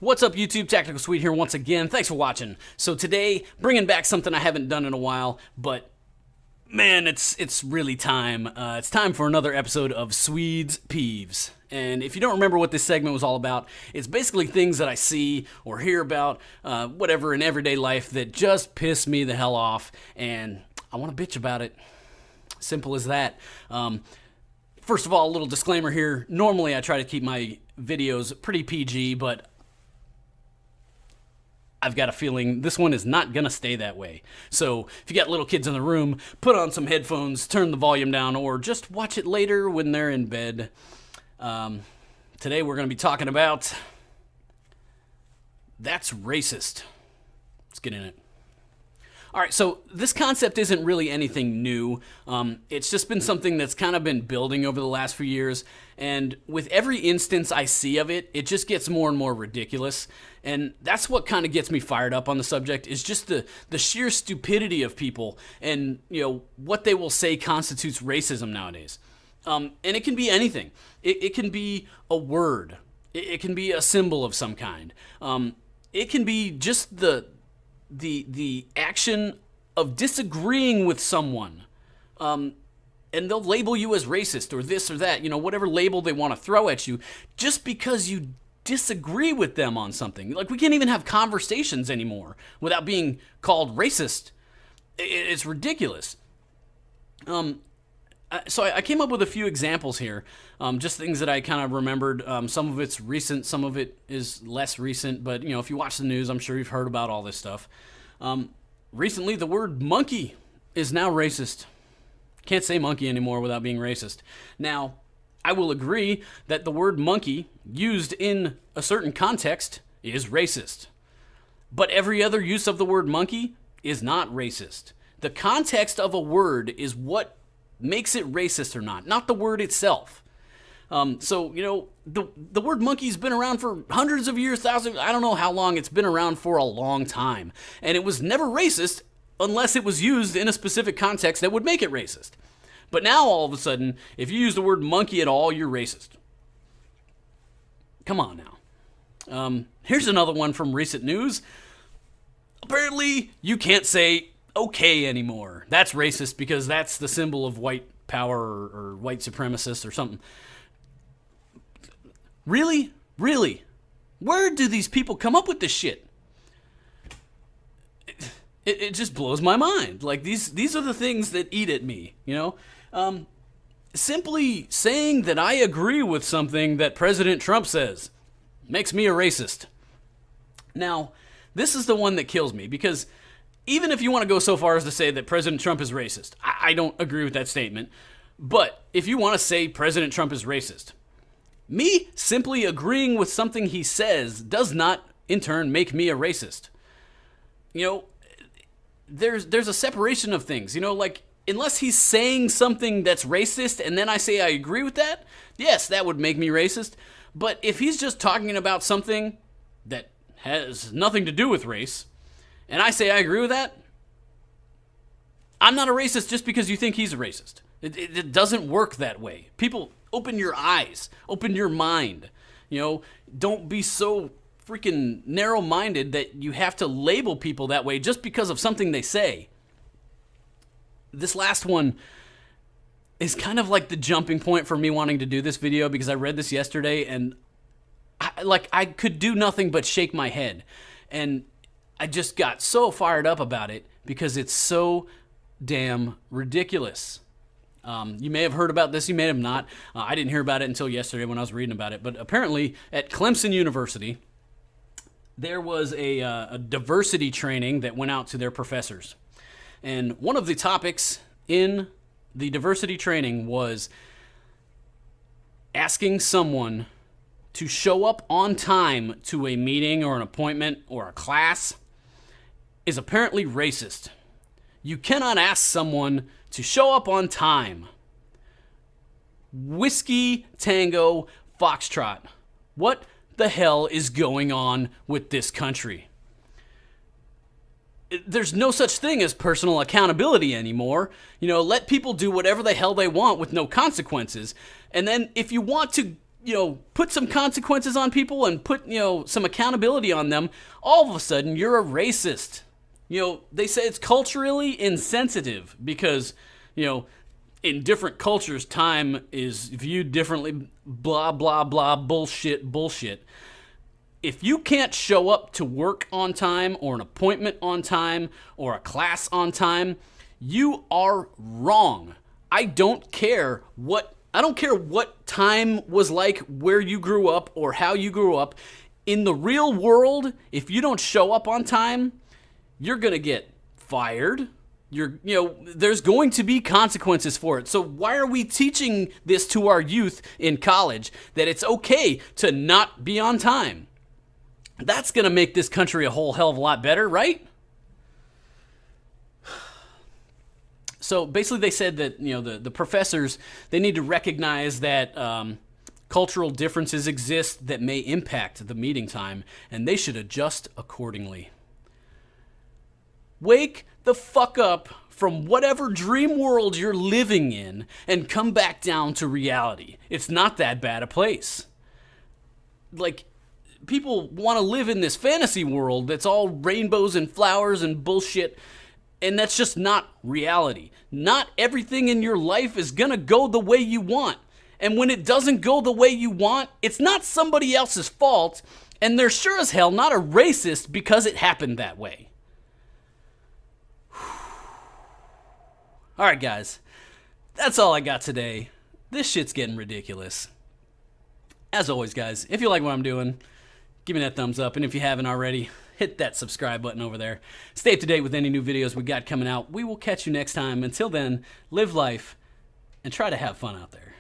What's up, YouTube? Tactical Swede here once again. Thanks for watching. So today, bringing back something I haven't done in a while, but man, it's really time. It's time for another episode of Swede's Peeves. And if you don't remember what this segment was all about, it's basically things that I see or hear about, whatever, in everyday life that just piss me the hell off, and I want to bitch about it. Simple as that. First of all, a little disclaimer here. Normally, I try to keep my videos pretty PG, but I've got a feeling this one is not going to stay that way. So if you got little kids in the room, put on some headphones, turn the volume down, or just watch it later when they're in bed. Today we're going to be talking about that's racist. Let's get in it. All right, so this concept isn't really anything new. It's just been something that's kind of been building over the last few years, and with every instance I see of it, it just gets more and more ridiculous, and that's what kind of gets me fired up on the subject, is just the sheer stupidity of people and, you know, what they will say constitutes racism nowadays. And it can be anything. It can be a word. It can be a symbol of some kind. It can be just the action of disagreeing with someone, and they'll label you as racist or this or that, you know, whatever label they want to throw at you, just because you disagree with them on something. Like, we can't even have conversations anymore without being called racist. It's ridiculous. So I came up with a few examples here, just things that I kind of remembered. Some of it's recent, some of it is less recent, but, you know, if you watch the news, I'm sure you've heard about all this stuff. Recently, the word monkey is now racist. Can't say monkey anymore without being racist. Now, I will agree that the word monkey, used in a certain context, is racist. But every other use of the word monkey is not racist. The context of a word is what makes it racist or not the word itself. So, you know, the word monkey's been around for hundreds of years, thousands, I don't know how long. It's been around for a long time. And it was never racist unless it was used in a specific context that would make it racist. But now, all of a sudden, if you use the word monkey at all, you're racist. Come on now. Here's another one from recent news. Apparently, you can't say okay anymore. That's racist because that's the symbol of white power or white supremacists or something. Really? Really? Where do these people come up with this shit? It just blows my mind. Like, these are the things that eat at me, you know? Simply saying that I agree with something that President Trump says makes me a racist. Now, this is the one that kills me, because even if you want to go so far as to say that President Trump is racist, I don't agree with that statement. But if you want to say President Trump is racist, me simply agreeing with something he says does not, in turn, make me a racist. You know, there's a separation of things. You know, like, unless he's saying something that's racist and then I say I agree with that, yes, that would make me racist. But if he's just talking about something that has nothing to do with race, and I say I agree with that, I'm not a racist just because you think he's a racist. It doesn't work that way. People, open your eyes, open your mind. You know, don't be so freaking narrow-minded that you have to label people that way just because of something they say. This last one is kind of like the jumping point for me wanting to do this video, because I read this yesterday and I could do nothing but shake my head. And I just got so fired up about it because it's so damn ridiculous. You may have heard about this, you may have not. I didn't hear about it until yesterday when I was reading about it. But apparently at Clemson University, there was a diversity training that went out to their professors. And one of the topics in the diversity training was asking someone to show up on time to a meeting or an appointment or a class is apparently racist. You cannot ask someone to show up on time. Whiskey Tango Foxtrot. What the hell is going on with this country? There's no such thing as personal accountability anymore. You know, let people do whatever the hell they want with no consequences. And then if you want to put some consequences on people and put, some accountability on them, all of a sudden you're a racist. They say it's culturally insensitive because, in different cultures, time is viewed differently, blah, blah, blah, bullshit. If you can't show up to work on time or an appointment on time or a class on time, you are wrong. I don't care what time was like where you grew up or how you grew up. In the real world, if you don't show up on time, you're going to get fired. There's going to be consequences for it. So why are we teaching this to our youth in college, that it's okay to not be on time? That's going to make this country a whole hell of a lot better, right? So basically they said that, the professors, they need to recognize that cultural differences exist that may impact the meeting time, and they should adjust accordingly. Wake the fuck up from whatever dream world you're living in and come back down to reality. It's not that bad a place. People want to live in this fantasy world that's all rainbows and flowers and bullshit, and that's just not reality. Not everything in your life is gonna go the way you want. And when it doesn't go the way you want, it's not somebody else's fault, and they're sure as hell not a racist because it happened that way. Alright guys, that's all I got today. This shit's getting ridiculous. As always guys, if you like what I'm doing, give me that thumbs up, and if you haven't already, hit that subscribe button over there. Stay up to date with any new videos we got coming out. We will catch you next time. Until then, live life and try to have fun out there.